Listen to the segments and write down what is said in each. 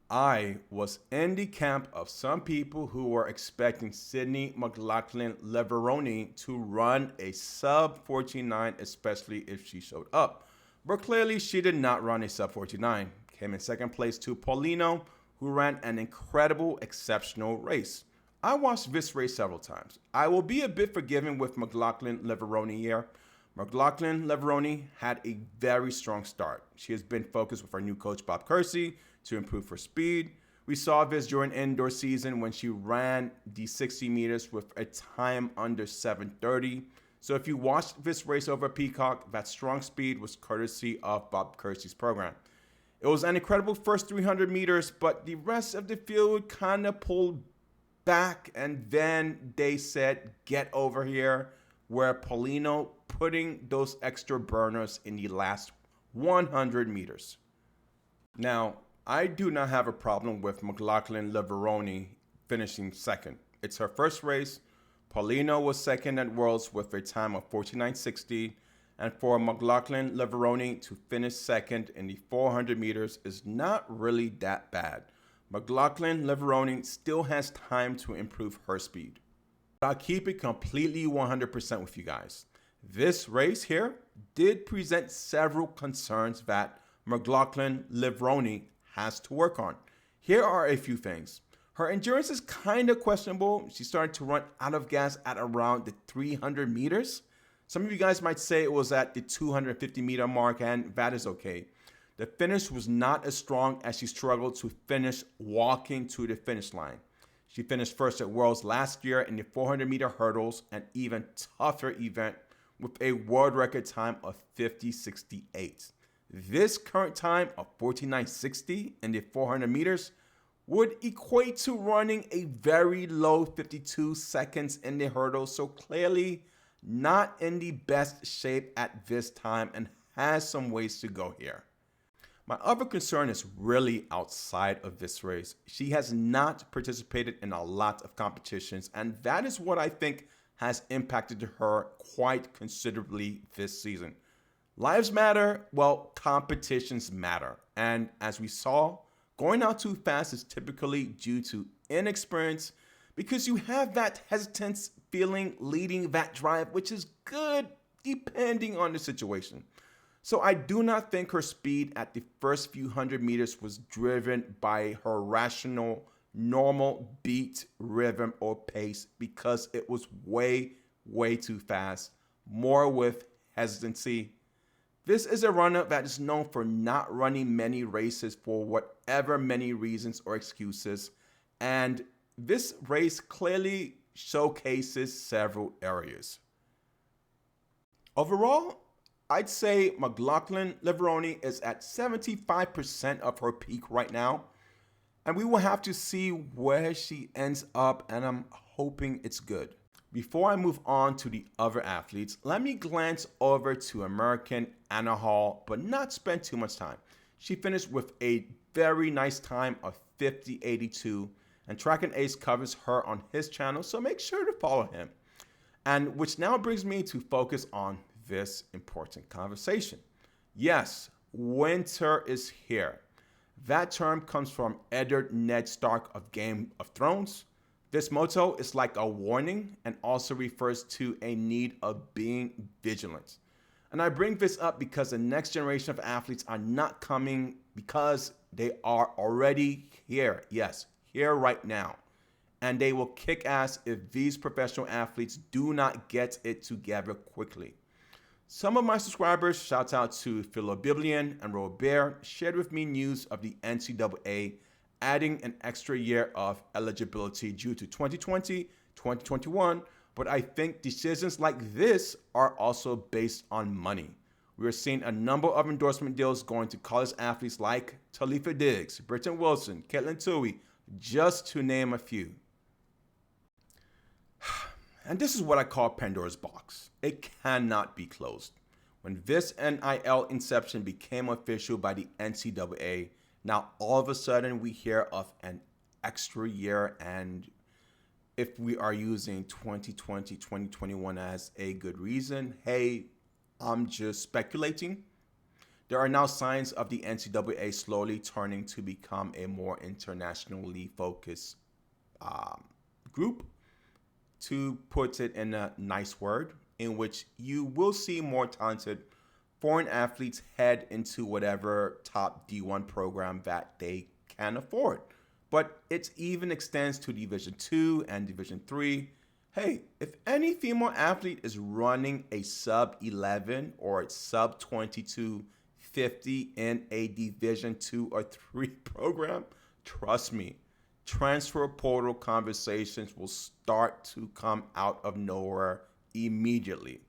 I was in the camp of some people who were expecting Sydney McLaughlin-Levrone to run a sub 49, especially if she showed up. But clearly she did not run a sub 49. Came in second place to Paulino, who ran an incredible, exceptional race. I watched this race several times. I will be a bit forgiving with McLaughlin-Levrone here. McLaughlin-Levrone had a very strong start. She has been focused with her new coach, Bob Kersey, to improve her speed. We saw this during indoor season when she ran the 60 meters with a time under 7:30. So if you watched this race over Peacock, that strong speed was courtesy of Bob Kersey's program. It was an incredible first 300 meters, but the rest of the field kind of pulled back, and then they said, get over here, where Paulino putting those extra burners in the last 100 meters. Now, I do not have a problem with McLaughlin-Levrone finishing second. It's her first race. Paulino was second at Worlds with a time of 49.60, and for McLaughlin-Levrone to finish second in the 400 meters is not really that bad. McLaughlin-Levrone still has time to improve her speed. I'll keep it completely 100% with you guys. This race here did present several concerns that McLaughlin-Levrone has to work on. Here are a few things. Her endurance is kind of questionable. She started to run out of gas at around the 300 meters. Some of you guys might say it was at the 250 meter mark, and that is okay. The finish was not as strong as she struggled to finish walking to the finish line. She finished first at Worlds last year in the 400 meter hurdles, an even tougher event with a world record time of 50.68. This current time of 49.60 in the 400 meters would equate to running a very low 52 seconds in the hurdle, so clearly not in the best shape at this time and has some ways to go here. My other concern is really outside of this race. She has not participated in a lot of competitions, and that is what I think has impacted her quite considerably this season. Lives matter, well, competitions matter. And as we saw, going out too fast is typically due to inexperience because you have that hesitance feeling leading that drive, which is good depending on the situation. So I do not think her speed at the first few hundred meters was driven by her rational, normal beat, rhythm, or pace because it was way too fast, more with hesitancy. This is a runner that is known for not running many races for whatever many reasons or excuses, and this race clearly showcases several areas. Overall, I'd say McLaughlin-Levrone is at 75% of her peak right now, and we will have to see where she ends up, and I'm hoping it's good. Before I move on to the other athletes, let me glance over to American Anna Hall, but not spend too much time. She finished with a very nice time of 50.82, and Track and Ace covers her on his channel, so make sure to follow him. And which now brings me to focus on this important conversation. Yes, winter is here. That term comes from Eddard Ned Stark of Game of Thrones. This motto is like a warning and also refers to a need of being vigilant. And I bring this up because the next generation of athletes are not coming because they are already here. Yes, here right now. And they will kick ass if these professional athletes do not get it together quickly. Some of my subscribers, shout out to Philobiblian and Robert, shared with me news of the NCAA adding an extra year of eligibility due to 2020, 2021, but I think decisions like this are also based on money. We are seeing a number of endorsement deals going to college athletes like Talifa Diggs, Britton Wilson, Caitlin Tui, just to name a few. And this is what I call Pandora's box. It cannot be closed. When this NIL inception became official by the NCAA, now all of a sudden we hear of an extra year, and if we are using 2020, 2021 as a good reason, hey, I'm just speculating. There are now signs of the NCAA slowly turning to become a more internationally focused group, to put it in a nice word, in which you will see more talented foreign athletes head into whatever top D1 program that they can afford. But it even extends to Division 2 and Division 3. Hey, if any female athlete is running a sub 11 or a sub 2250 in a Division 2 or 3 program, trust me, transfer portal conversations will start to come out of nowhere immediately.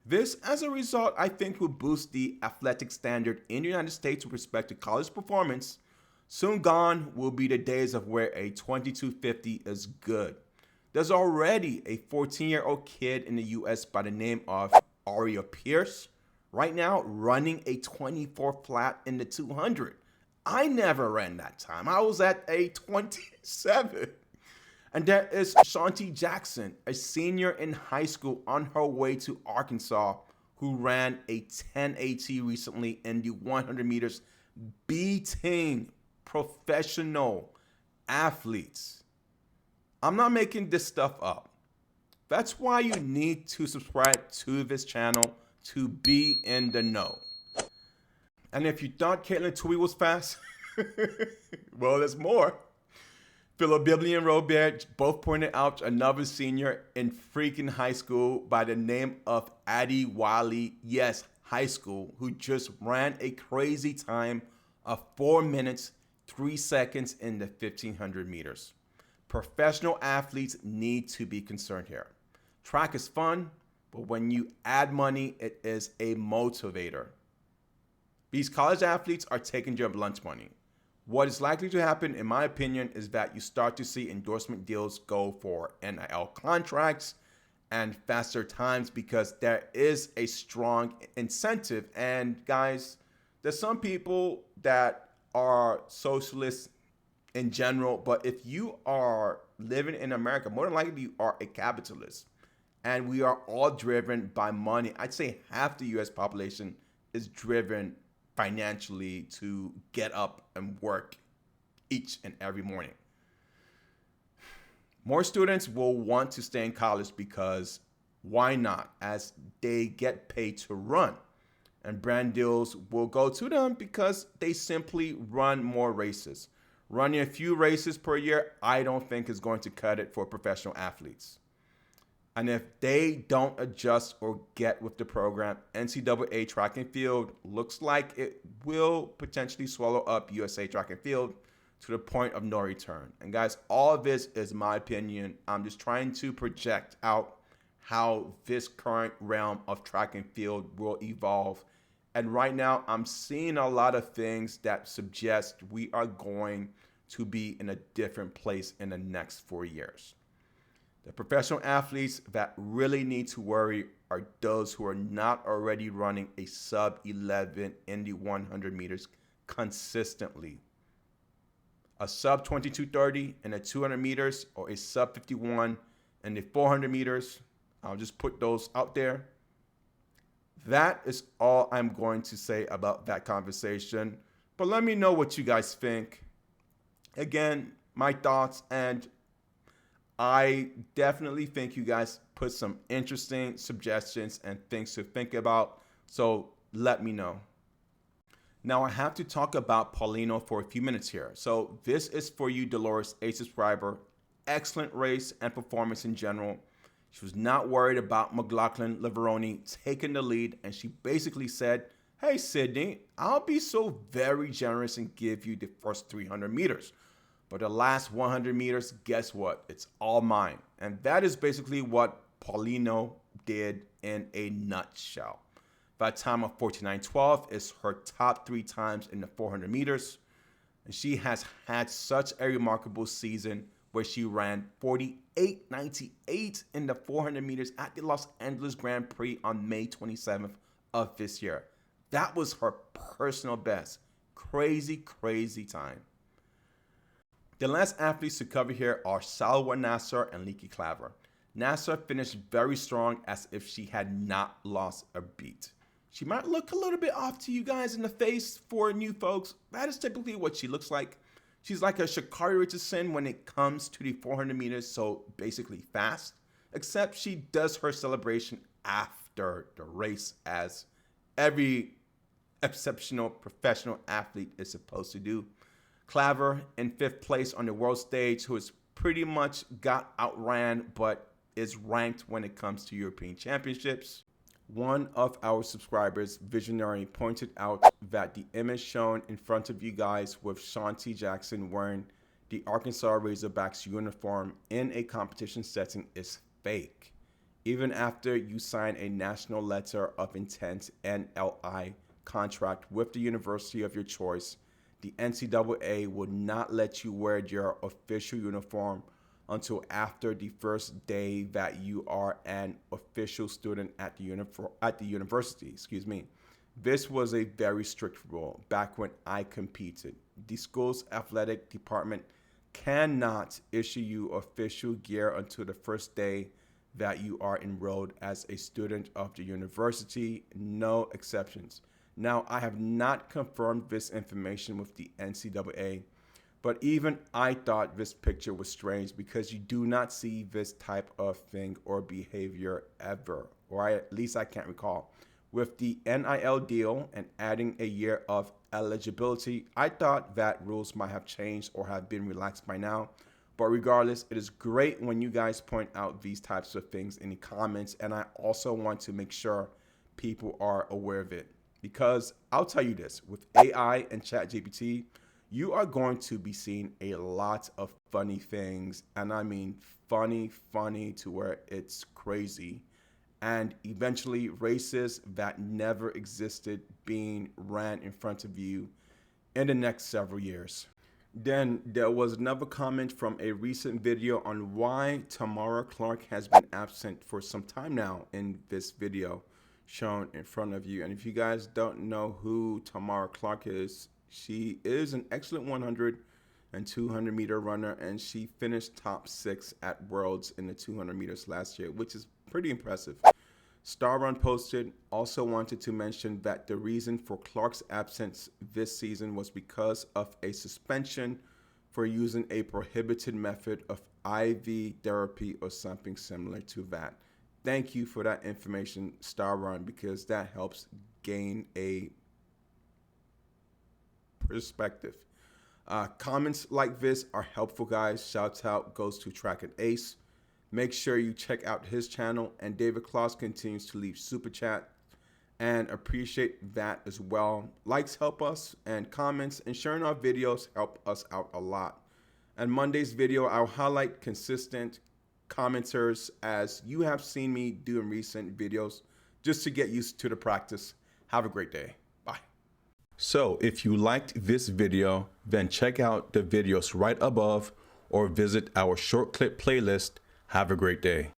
This, as a result, I think will boost the athletic standard in the United States with respect to college performance. Soon gone will be the days of where a 2250 is good. There's already a 14-year-old kid in the U.S. by the name of Aria Pierce right now running a 24 flat in the 200. I never ran that time. I was at a 27. And there is Shanti Jackson, a senior in high school on her way to Arkansas, who ran a 1080 recently in the 100 meters, beating professional athletes. I'm not making this stuff up. That's why you need to subscribe to this channel to be in the know. And if you thought Caitlin Tui was fast, well, there's more. Philobibli and Robert both pointed out another senior in freaking high school by the name of Addie Wiley, yes, high school, who just ran a crazy time of 4 minutes, 3 seconds in the 1500 meters. Professional athletes need to be concerned here. Track is fun, but when you add money, it is a motivator. These college athletes are taking your lunch money. What is likely to happen, in my opinion, is that you start to see endorsement deals go for NIL contracts and faster times because there is a strong incentive. And guys, there's some people that are socialists in general, but if you are living in America, more than likely you are a capitalist. And we are all driven by money. I'd say half the US population is driven financially to get up and work each and every morning. More students will want to stay in college because why not? As they get paid to run. And brand deals will go to them because they simply run more races. Running a few races per year, I don't think is going to cut it for professional athletes. And if they don't adjust or get with the program, NCAA track and field looks like it will potentially swallow up USA track and field to the point of no return. And guys, all of this is my opinion. I'm just trying to project out how this current realm of track and field will evolve. And right now, I'm seeing a lot of things that suggest we are going to be in a different place in the next 4 years. The professional athletes that really need to worry are those who are not already running a sub 11 in the 100 meters consistently. A sub 22:30 in the 200 meters or a sub 51 in the 400 meters. I'll just put those out there. That is all I'm going to say about that conversation. But let me know what you guys think. Again, my thoughts, and I definitely think you guys put some interesting suggestions and things to think about. So let me know. Now I have to talk about Paulino for a few minutes here. So this is for you, Dolores, a subscriber. Excellent race and performance in general. She was not worried about McLaughlin-Levrone taking the lead, and she basically said, hey, Sydney, I'll be so very generous and give you the first 300 meters. But the last 100 meters, guess what? It's all mine. And that is basically what Paulino did in a nutshell. That time of 49.12 is her top 3 times in the 400 meters. And she has had such a remarkable season where she ran 48.98 in the 400 meters at the Los Angeles Grand Prix on May 27th of this year. That was her personal best. Crazy, crazy time. The last athletes to cover here are Salwa Nassar and Leaky Claver. Nassar finished very strong as if she had not lost a beat. She might look a little bit off to you guys in the face for new folks. That is typically what she looks like. She's like a Sha'Carri Richardson when it comes to the 400 meters, so basically fast, except she does her celebration after the race, as every exceptional professional athlete is supposed to do. Claver in 5th place on the world stage, who has pretty much got outran but is ranked when it comes to European Championships. One of our subscribers, Visionary, pointed out that the image shown in front of you guys with Shawn T. Jackson wearing the Arkansas Razorbacks uniform in a competition setting is fake. Even after you sign a National Letter of Intent (NLI) contract with the university of your choice, the NCAA would not let you wear your official uniform until after the first day that you are an official student at the university. This was a very strict rule back when I competed. The school's athletic department cannot issue you official gear until the first day that you are enrolled as a student of the university, no exceptions. Now, I have not confirmed this information with the NCAA, but even I thought this picture was strange because you do not see this type of thing or behavior ever, or at least I can't recall. With the NIL deal and adding a year of eligibility, I thought that rules might have changed or have been relaxed by now. But regardless, it is great when you guys point out these types of things in the comments, and I also want to make sure people are aware of it. Because I'll tell you this, with AI and ChatGPT, you are going to be seeing a lot of funny things, and I mean funny to where it's crazy, and eventually races that never existed being ran in front of you in the next several years. Then there was another comment from a recent video on why Tamara Clark has been absent for some time now in this video shown in front of you. And if you guys don't know who Tamara Clark is, she is an excellent 100 and 200 meter runner, and she finished top 6 at Worlds in the 200 meters last year, which is pretty impressive. Star Run posted, also wanted to mention that the reason for Clark's absence this season was because of a suspension for using a prohibited method of IV therapy or something similar to that. Thank you for that information, Star Run, because that helps gain a perspective. Comments like this are helpful, guys. Shouts out goes to Track and Ace. Make sure you check out his channel, and David Claus continues to leave super chat, and appreciate that as well. Likes help us, and comments and sharing our videos help us out a lot. And Monday's video, I'll highlight consistent commenters as you have seen me do in recent videos, just to get used to the practice. Have a great day. Bye. So if you liked this video, then check out the videos right above or visit our short clip playlist. Have a great day.